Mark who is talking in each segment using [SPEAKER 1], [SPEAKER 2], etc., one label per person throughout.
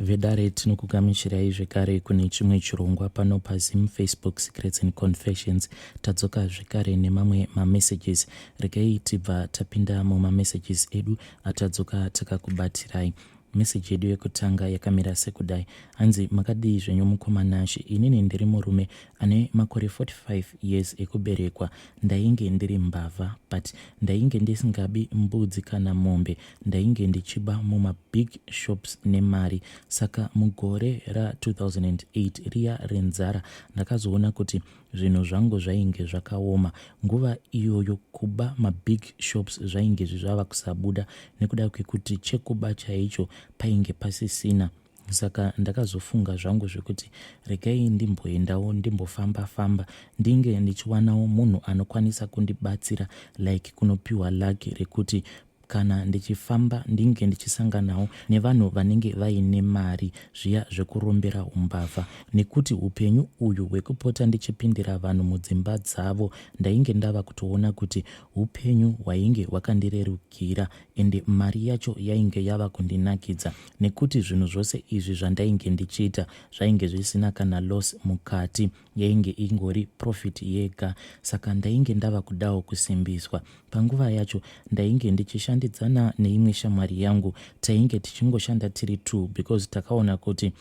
[SPEAKER 1] Vedare tinokugamuchirai zvekare kune chimwe chirongwa pano paZim Facebook Secrets and Confessions. Tadzoka zvekare nemamwe mamessages. Regai tibva tapinda mumamessages edu atadzoka takakubatirai. Message yedu yekutanga yakamira sekudai. Hanzi makadii zvenyu mukomana She? Inini ndiri murume ane makore 45 years ekuberekwa. Ndainge ndiri mbavha, but ndainge ndisingabi mbudzi kana mombe. Ndainge ndichiba muma big shops nemari. Saka mugore ra2008 riya renzara ndakazoona kuti zvinhu zvangu zvainge zvakaoma. Nguva iyoyo kuba mabig shops zvainge zvava kusabuda nekuda kwekuti chekuba chaicho painge pasisina. Saka ndakazofunga zvangu zvekuti regai ndimboendawo ndimbofamba ndinge ndichiwanawo munhu anokwanisa kundibatsira, like kunopiwa laki rekuti kana ndichifamba ndinge ndichisanganawo nevanhu vanenge vaine mari zviya zvekurombera umbavha. Nekuti upenyu uyu hwekupota ndichipindira vanhu mudzimba dzavo ndainge ndava kutoona kuti upenyu hwainge hwakandirerukira ende mari yacho yainge yava kundinakidza. Nekuti zvinhu zvose izvi zvandainge ndichiita zvainge zvisina kana loss mukati, yainge ingori profit yega. Saka ndainge ndava kudawo kusimbiswa. Panguva yacho ndainge ndichishandidzana neimwe shamwari yangu. Tainge tichingoshanda tiri 2 because takaona kuti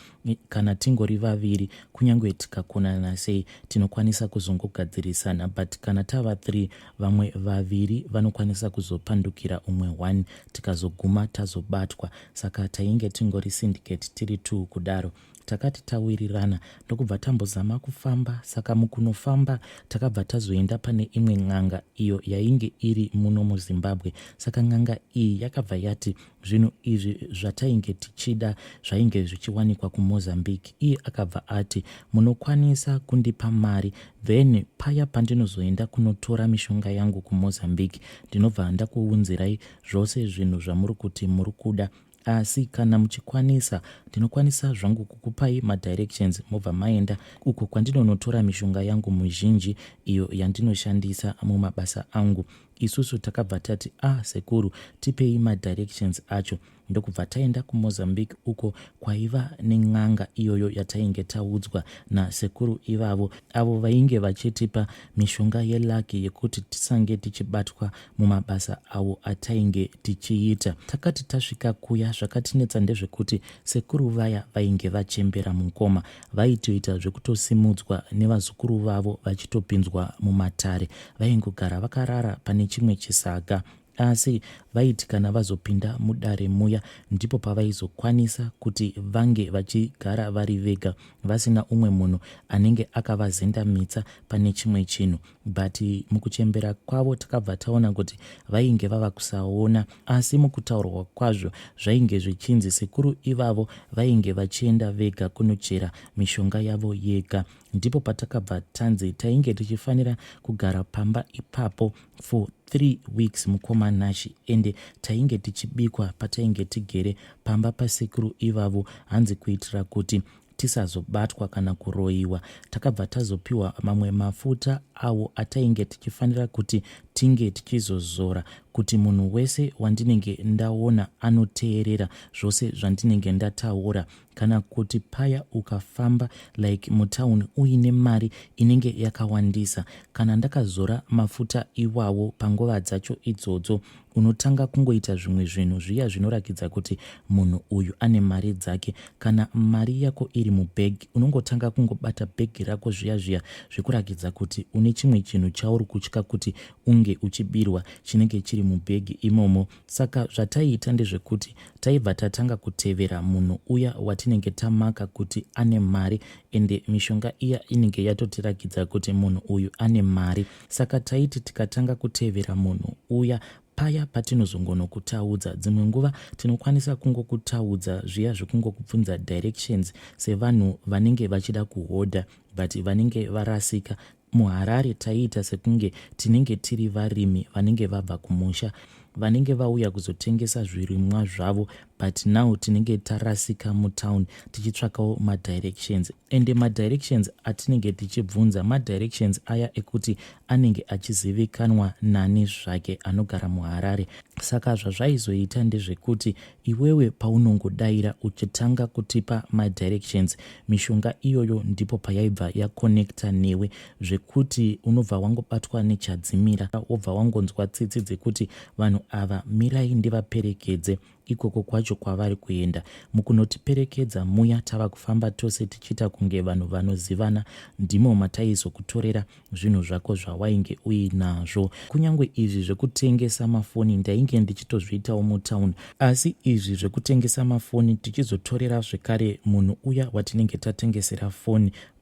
[SPEAKER 1] kana tingori vaviri kunyange tikakonana sei tinokwanisa kuzongogadzirisana, but kana tava 3 vamwe vaviri vanokwanisa kuzopandukira umwe 1 tikazoguma tazobatwa. Saka tainge tingori syndicate tiri 2 kudaro. Takati tawirirana ndokubva tambozama kufamba. Saka mukunofamba takabva tazoenda pane imwe n'anga iyo yainge iri muno muZimbabwe. Saka n'anga iyi yakabva yati zvinhu izvi zvatainge tichida zvainge zvichiwanikwa kuMozambique. Iye akabva ati munokwanisa kundipa mari, then paya pandinozoenda kunotora mishonga yangu kuMozambique ndinobva ndakuunzirai zvose zvinhu zvamuri kuti muri kuda. Asi kana muchikwanisa ndinokwanisa zvangu kukupai madirections mobva maenda uko kwandinonotora mishonga yangu muzhinji iyo yandinoshandisa mumabasa angu. Isusu takabva tati sekuru tipei madirections acho. Ndokubva taenda kuMozambique uko kwaiva nen'anga iyoyo yatainge taudzwa nasekuru ivavo, avo vainge vachitipa mishonga yelaki yekuti tisange tichibatwa mumabasa avo atainge tichiita. Takati tasvika kuya zvakatinetsa ndezvekuti sekuru vaya vainge vachembera mukoma vaitoita zvekutosimudzwa nevazukuru vavo vachitopinzwa mumatare. Vaingogara vakarara pane chimwe chisaga. Asi vaiti kana vazopinda mudare muya ndipo pavaizokwanisa kuti vange vachigara vari vega vasina umwe munhu anenge akavazendamitsa pane chimwe chinhu. But mukuchembera kwavo takabva taona kuti vainge vava kusaona, asi mukutaurwa kwazvo zvainge zvichinzi sekuru ivavo vainge vachienda vega kunochera mishonga yavo yega. Ndipo patakabva tanzi tainge tichifanira kugara pamba ipapo for 3 weeks mukomana She, ende tainge tichibikwa patainge tigere pamba pasekuru ivavo hanzi kuitira kuti tisazobatwa kana kuroiwa. Takabva tazopiwa mamwe mafuta awo atainge tichifanira kuti tinge tichizozora kuti munhu wese wandinenge ndaona anoteerera zvose zvandinenge ndataura. Kana kuti paya ukafamba like mutauni uine mari inenge yakawandisa, kana ndakazora mafuta iwawo panguva dzacho idzodzo unotanga kungoita zvimwe zvinhu zviya zvinorakidza kuti munhu uyu ane mari dzake. Kana mari yako iri mubhegi unongotanga kungobata bhegi rako zviya zvekurakidza kuti une chimwe chinhu chauri kutya kuti unge uchibirwa chinenge chiri mubhegi imomo. Saka zvataiita ndezvekuti taibva tatanga kutevera munhu uya watinenge tamaka kuti ane mari, ende mishonga iya inenge yatotirakidza kuti munhu uyu ane mari. Saka taiti tikatanga kutevera munhu uya paya patinozongonokutaudza. Dzimwe nguva tinokwanisa kungokutaudza zviya zvekungokubvunza directions sevanhu vanenge vachida kuhodha but vanenge varasika. MuHarare taiita sekunge tinenge tiri varimi vanenge vabva kumusha. vanenge vauya kuzotengesa zvirimwa zvavo, but now tinenge tarasika mutown tichitsvakawo madirections, ende madirections atinenge tichibvunza madirections aya ekuti anenge achizivikanwa nani zvake anogara muHarare. Saka zvazvaizoita ndezvekuti iwewe paunongodaira uchitanga kutipa madirections, mishonga iyoyo ndipo payaibva yakonekta newe zvekuti unobva wangobatwa nechadzimira, wobva wangonzwa tsitsi dzekuti vanhu ava mirai ndivaperekedze ikoko kwacho kwavari kuenda. Mukunotiperekedza muya tava kufamba tose tichita kunge vanhu vanozivana, ndimo mataizokutorera zvinhu zvako zvawainge uinazvo. Kunyangwe izvi zvekutengesa mafoni ndainge ndichitozviitawo mutown, asi izvi zvekutengesa mafoni tichizotorera zvekare munhu uya watinenge tatengesera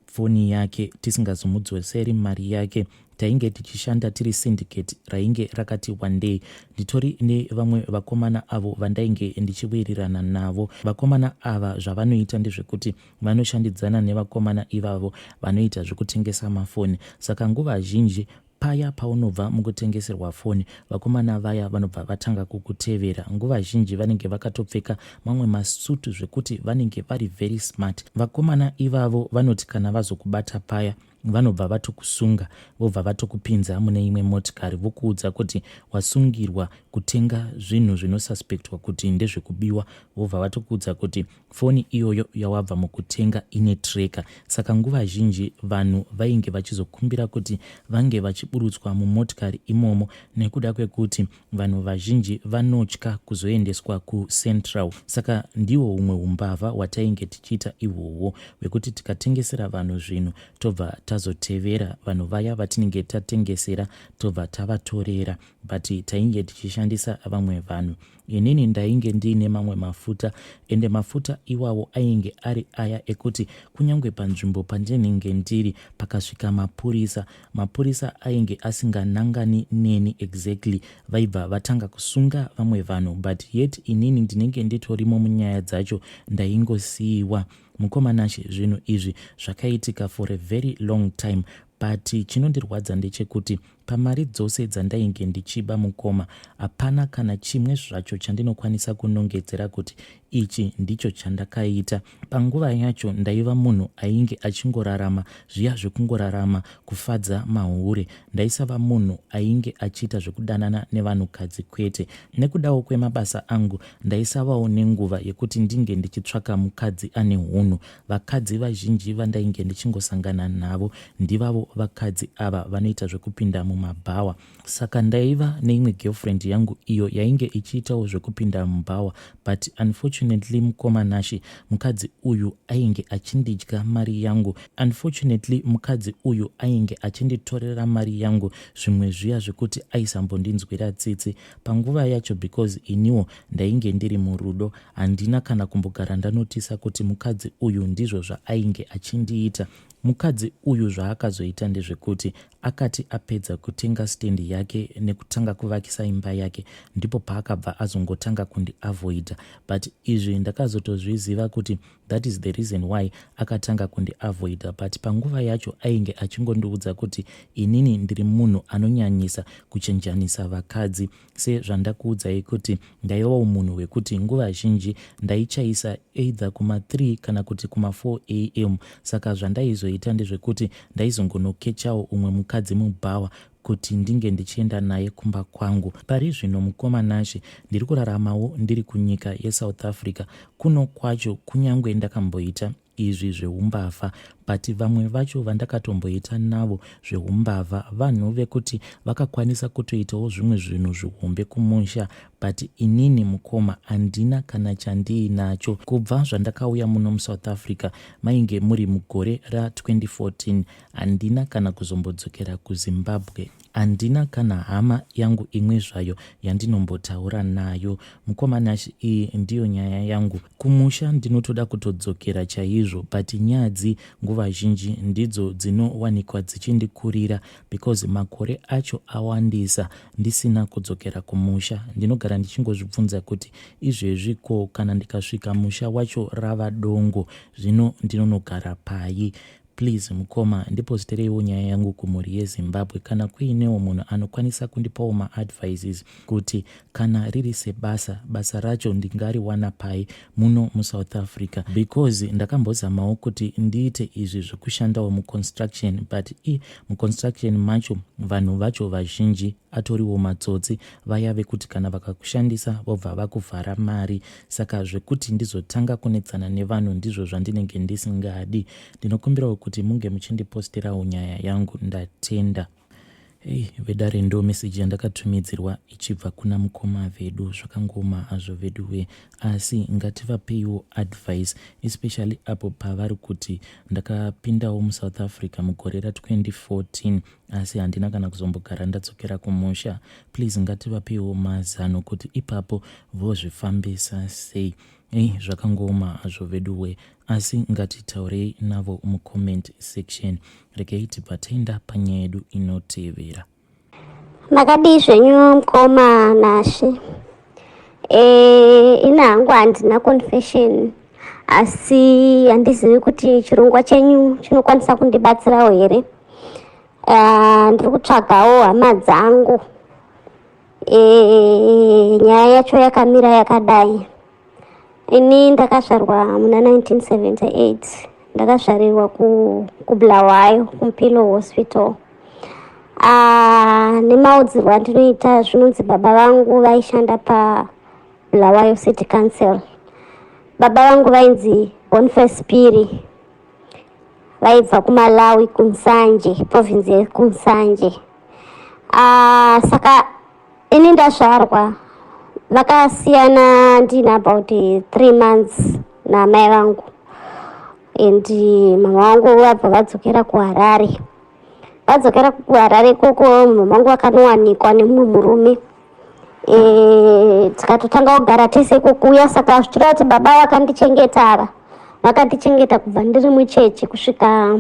[SPEAKER 1] foni yake tisingazomudzoseri mari yake. Tainge tichishanda tiri syndicate rainge rakati one day. Nditori nevamwe vakomana avo vandainge ndichiwirirana navo. Vakomana ava zvavanoita ndezvekuti vanoshandidzana nevakomana ivavo vanoita zvekutengesa mafoni. Saka nguva zhinji paya paunobva mukutengeserwa foni, vakomana vaya vanobva vatanga kukutevera. Nguva zhinji vanenge vakatopfeka mamwe masutu zvekuti vanenge vari very smart. Vakomana ivavo vanoti kana vazokubata paya vanobva vatokusunga, vobva vatokupinza mune imwe motikari, vokuudza kuti wasungirwa kutenga zvinhu zvinosuspektwa kuti ndezvekubiwa, vobva vatokuudza kuti foni iyoyo yawabva mukutenga ine tracker. Saka nguva zhinji vanhu vainge vachizokumbira kuti vange vachiburutswa mumotikari imomo nekuda kwekuti vanhu vazhinji vanotya kuzoendeswa kuCentral. Saka ndiwo umwe umbavha watainge tichiita ihwohwo, wekuti tikatengesera vanhu zvinhu tobva tazotevera vanhu vaya vatinenge tatengesera tobva tavatorera, but tainge tichishandisa vamwe vanhu. Inini ndainge ndiine mamwe mafuta, ende mafuta iwawo ainge ari aya ekuti kunyangwe panzvimbo pandinenge ndiri pakasvika mapurisa ainge asinganangani neni exactly, vaibva vatanga kusunga vamwe vanhu, but yet inini ndinenge nditorimo munyaya dzacho ndaingosiyiwa. Mukomanashe, zvinhu izvi zvakaitika for a very long time, but chinondirwadza ndechekuti pamari dzose dzandainge ndichiba mukoma hapana kana chimwe zvacho chandinokwanisa kunongedzera kuti ichi ndicho chandakaita. Panguva yacho ndaiva munhu ainge achingorarama zviya zvekungorarama kufadza mahure. Ndaisava munhu ainge achiita zvekudanana nevanhukadzi kwete. Nekudawo kwemabasa angu ndaisavawo nenguva yekuti ndinge ndichitsvaka mukadzi ane hunhu. Vakadzi vazhinji vandainge ndichingosangana navo ndivavo vakadzi ava vanoita zvekupinda mumabhawa. Saka ndaiva neimwe girlfriend yangu iyo yainge ichiitawo zvekupinda mubhawa, but unfortunately mukomanashi, mukadzi uyu ainge achindidya mari yangu. Unfortunately mukadzi uyu ainge achinditorera mari yangu, zvimwe zviya zvekuti aisambondinzwira tsitsi panguva yacho, because iniwo ndainge ndiri murudo. Handina kana kumbogara ndanotisa kuti mukadzi uyu ndizvo zvaainge achindiita. Mukadzi uyu zvaakazoita ndezvekuti akati apedza kutenga stendi yake nekutanga kuvakisa imba yake, ndipo paakabva azongotanga kundiavoida. But izvi ndakazotozviziva kuti that is the reason why akatanga kundiavoida. But panguva yacho ainge achingondiudza kuti inini ndiri munhu anonyanyisa kuchenjanisa vakadzi, sezvandakuudzai kuti ndaivawo munhu wekuti nguva zhinji ndaichaisa either kuma3 kana kuti kuma4 am. Saka zvandaizoita ndezvekuti ndaizongonokechawo umwe mukadzi mubhawa kuti ndinge ndichienda naye kumba kwangu. Pari zvino mukomanashi ndiri kuraramawo ndiri kunyika yeSouth Africa. Kuno kwacho kunyangwe ndakamboita izvi zveumbavha, but vamwe vacho vandakatomboita navo zveumbavha vanhu vekuti vakakwanisa kutoitawo zvimwe zvinhu zvihombe kumusha, but inini mukoma handina kana chandiinacho. Kubva zvandakauya muno muSouth Africa mainge muri mugore ra2014, handina kana kuzombodzokera kuZimbabwe. Handina kana hama yangu imwe zvayo yandinombotaura nayo. Mukomanashi, iyi ndiyo nyaya yangu. Kumusha ndinotoda kutodzokera chaizvo, but nyadzi nguva zhinji ndidzo dzinowanikwa dzichindikurira, because makore acho awandisa ndisina kudzokera kumusha. Ndinogara ndichingozvibvunza kuti izvezviko kana ndikasvika musha wacho rava dongo, zvino ndinonogara pai. please mukoma ndipositireiwo nyaya yangu kumhuri yeZimbabwe. Kana kuinewo munhu anokwanisa kundipawo maadvices kuti kana riri basa racho ndingariwana pai muno muSouth Africa, because ndakambozamawo kuti ndiite izvi zvekushandawo muconstruction, but muconstruction macho vanhu vacho vazhinji atoriwo matsotsi vaya vekuti kana vakakushandisa vobva vakuvhara mari. Saka zvekuti ndizotanga kunetsana nevanhu ndizvo zvandinenge ndisingadi. Ndinokumbirawo kuti munge muchindipostirawo nyaya yangu, ndatenda. Vedare ndo message yandakatumidzirwa ichibva kuna mukoma vedu. Zvakangoma azvo veduwe, asi ngativapeiwo advice, especially apo pavari kuti ndakapindawo muSouth Africa mugore ra2014 asi handina kana kuzombogara ndadzokera kumusha. Please ngativapeiwo mazano kuti ipapo vozvifambisa sei. Zvakangoma azvo veduwe, asi ngatitaurei navo mucomment section. Rekei tipatenda panyaya yedu inotevera.
[SPEAKER 2] Makadi zvenyu mukoma Nashi. Ina hangu handina confession, asi handizivi kuti chirongwa chenyu chinokwanisa kundibatsirawo here. Ndiri kutsvagawo hama dzangu. Nyaya yacho yakamira yakadai. Ini ndakazvarwa muna 1978. Ndakazvarirwa kuBulawayo kuMpilo Hospital. Nemaudzirwo andinoita zvinonzi baba vangu vaishanda paBulawayo City Council. Baba vangu vainzi Boniface Piri, vaibva kuMalawi kuNsanje, province yeKunsanje. Saka ini ndazvarwa vakasiyana ndina about 3 months namai vangu, and mama vangu vabva vadzokera kuHarare. Vadzokera kuHarare koko mama vangu vakanowanikwa nemumwe murume. Tikatotanga kugara tese kukuya. Saka zvichira kuti baba vakandichengeta ava vakandichengeta kubva ndiri mucheche kusvika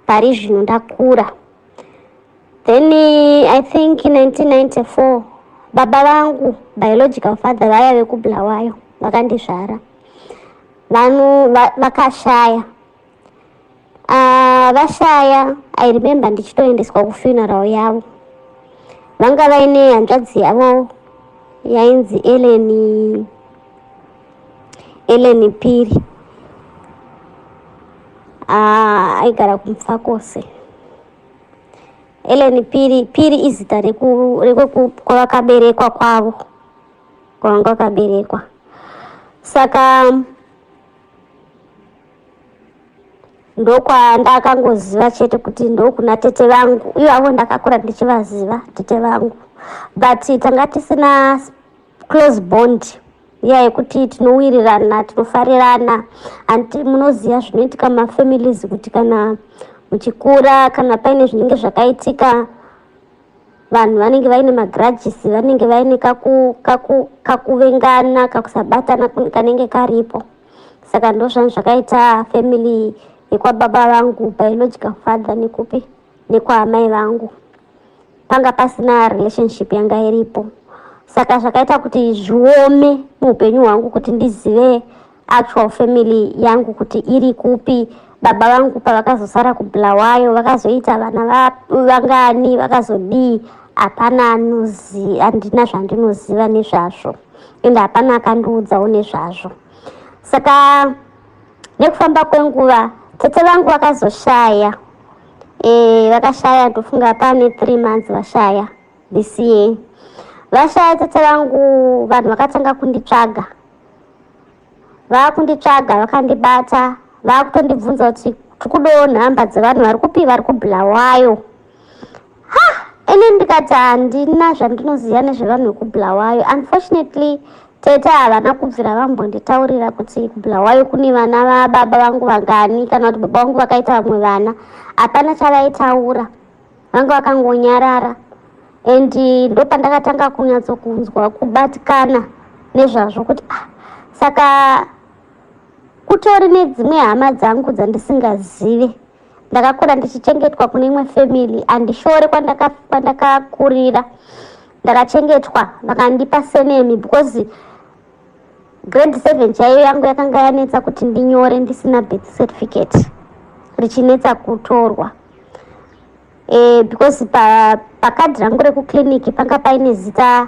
[SPEAKER 2] pari zvino ndakura. Then I think in 1994 baba vangu biological father vaya vekuBulawayo vakandizvara. Vanhu vakashaya. Vashaya, I remember ndichitoendeswa kufuneral yavo. Vanga vaine hanzvadzi yavo yainzi Ellen Piri. Aigara kuMpfakose. Ellen Piri izita kwavakaberekwa kwavo, kwavanga vakaberekwa. Saka ndokwa ndakangoziva chete kuti ndokuna tete vangu. Ivavo ndakakura ndichivaziva tete vangu, but tanga tisina close bond yekuti tinowirirana, tinofarirana. Munoziva zvinoitika mafamilies kuti kana muchikura, kana paine zvinenge zvakaitika, vanhu vanenge vaine magrudges, vanenge vaine kakuvengana, kakusabatana kanenge karipo. Saka ndozvanhu zvakaita family yekwababa vangu biological father nekwaamai vangu. Panga pasina relationship yanga iripo. Saka zvakaita kuti zviome muupenyu hwangu kuti ndizive actual family yangu kuti iri kupi. Baba vangu pavakazosara kuBulawayo vakazoita vana vangani, vakazodii, hapana handina zvandinoziva nezvazvo, ende hapana akandiudzawo nezvazvo. Saka nekufamba kwenguva tete vangu vakazoshaya. Vakashaya, ndofunga pane 3 months vashaya this year. Vashaya tete vangu, vanhu vakatanga kunditsvaga. Vakunditsvaga, vakandibata, vakutondibvunza kuti tikudowo nhamba dzevanhu vari kupi vari kuBulawayo. Ini ndikati handina zvandinoziva nezvevanhu vekuBulawayo. Unfortunately tete havana kubvira vambonditaurira kuti kuBulawayo kune vana vababa vangu vangani, kana kuti baba vangu vakaita vamwe vana. Hapana chavaitaura, vanga vakangonyarara. And ndopandakatanga kunyatsokunzwa kubatikana nezvazvo kuti saka kutori nedzimwe hama dzangu dzandisingazive. Ndakakura ndichichengetwa kune imwe family, handishore kwandakakurira. Ndakachengetwa vakandipa surname because grade 7 chaiyo yangu yakanga yanetsa kuti ndinyore ndisina birth certificate. richinetsa kutorwa. Because pakadhi rangu rekukliniki panga paine zita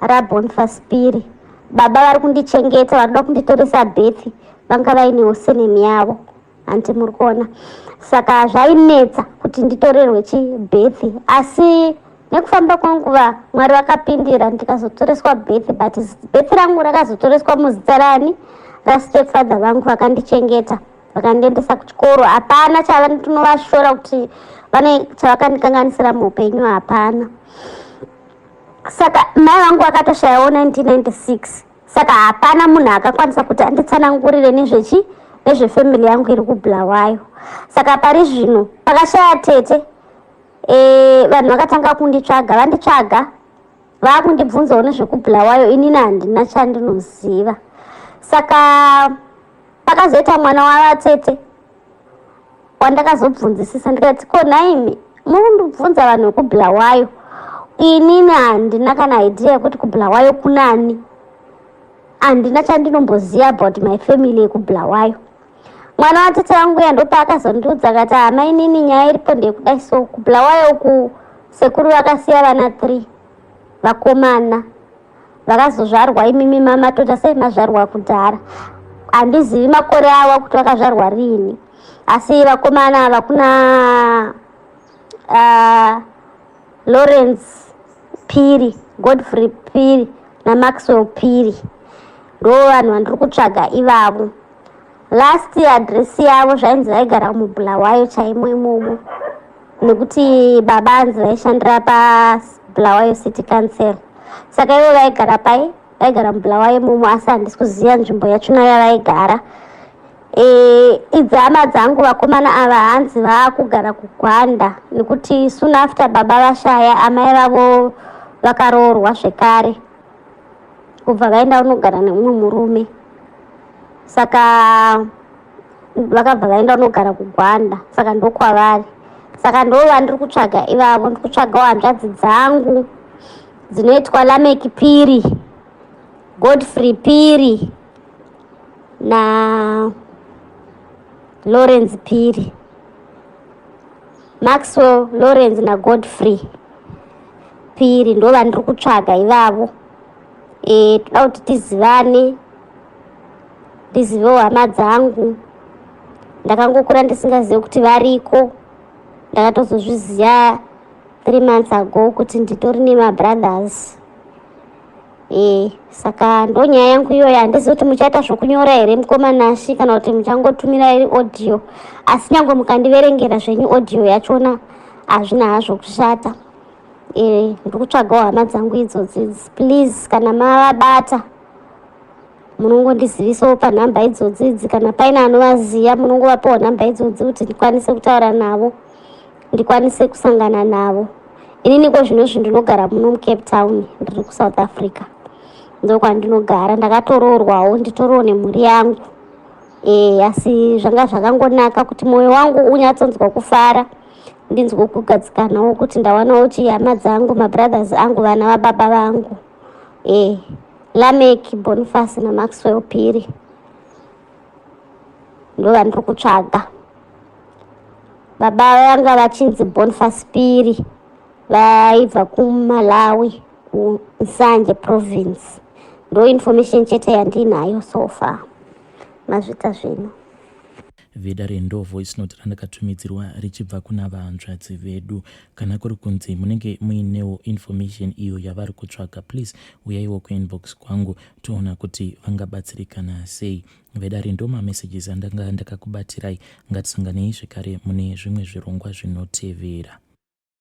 [SPEAKER 2] raBoniface Phiri. Baba vari kundichengeta, varida kunditoresa birth, vanga vainewo senemi yavo, hanti muri kuona. Saka zvainetsa kuti nditorerwe chibirth, asi nekufamba kwenguva Mwari vakapindira ndikazotoreswa birth, but birth rangu rakazotoreswa muzita rani rastepfather vangu vakandichengeta vakandiendesa kuchikoro. Hapana chavanotovashora kuti vane chavakandikanganisira muupenyu, hapana. Saka mai vangu vakatoshayawo 1996. Saka hapana munhu akakwanisa kuti anditsanangurire nezvefamily yangu iri kuBulawayo. Saka pari zvino pakashaya tete, vanhu vakatanga kunditsvaga, vanditsvaga vakundibvunzawo nezvekuBulawayo, inini handina chandinoziva. Saka pakazoita mwana wavatete wandakazobvunzisisa, ndikati ko naimi mundibvunza vanhu vekuBulawayo, inini handina kana idea yekuti kuBulawayo kunani, handina chandinombziva about my family yekuBulawayo. Mwana watete wangu yandopa akazondiudza akati hama inini nyaya iripo ndeyekudai, so kuBulawayo uku sekuru vakasiya vana 3 vakomana vakazozvarwa. Imimi mama tota sei mazvarwa kudhara, handizivi makore avo kuti vakazvarwa riini, asi vakomana ava kuna Lawrence Phiri, Godfrey Phiri naMaxwell Phiri ndo vanhu vandiri kutsvaga ivavo. Last address yavo zvainzi vaigara muBulawayo chaimo imomo, nekuti baba anzi vaishandira paBulawayo City Council. Saka ivo vaigara pai, vaigara muBulawayo imomo, asi handisi kuziva nzvimbo yachona yavaigara. Idzi hama dzangu vakomana ava hanzi vaakugara kuGwanda, nekuti soon after baba vashaya amai vavo vakaroorwa zvekare kubva vaenda unogara nemumwe murume. Saka vakabva vaenda unogara kuGwanda, saka ndokwavari. Saka ndo vandiri kutsvaga ivavo. Ndiri kutsvagawo hanzvadzi dzangu dzinoitwa Lameki Phiri, Godfrey Phiri na Lawrence Phiri, Maxwell Lawrence na Godfrey Phiri ndo vandiri kutsvaga ivavo. Toda kuti tizivane, ndizivewo hama dzangu. Ndakangokura ndisingazivi kuti variko, ndakatozozviziva 3 months ago kuti nditori nemabrothers. Saka ndo nyaya yangu iyoyo. Handizivi kuti muchaita zvokunyora here mukomanashi kana kuti muchangotumira iri audio, asi nyange mukandiverengera zvenyu audio yachona hazvina hazvo kushata. Ndiri kutsvagawo hama dzangu idzodzi. Please, kana mavabata munongondizivisawo panhamba idzodzi. Kana paine anovaziva munongovapawo nhamba idzodzi kuti ndikwanise kutaura navo, ndikwanise kusangana navo. Inini kwazvinozvi ndinogara muno muCape Town, ndiri kuSouth Africa, ndokwandinogara. Ndakatoroorwawo, nditoriwo nemhuri yangu. Asi zvanga zvakangonaka kuti mwoyo wangu unyatsonzwa kufara, ndinzwe kugadzikanawo kuti ndawanawo chihama dzangu, mabrothers angu, vana vababa vangu, Lameki Boniface naMaxwell Phiri ndo vandiri kutsvaga. Baba vanga vachinzi Boniface Phiri, vaibva kuMalawi, kuNsanje province. Ndo information chete yandinayo so far. Mazvita zvino.
[SPEAKER 1] Vedare ndo voice note randakatumidzirwa richibva kuna vahanzvadzi vedu. Kana kuri kunzi munenge muinewo information iyo yavari kutsvaga, please uyaiwo kuinbox kwangu toona kuti vangabatsirikana sei. Vedare ndo mamessages andanga ndakakubatirai. Ngatisanganei zvekare mune zvimwe zvirongwa zvinotevera.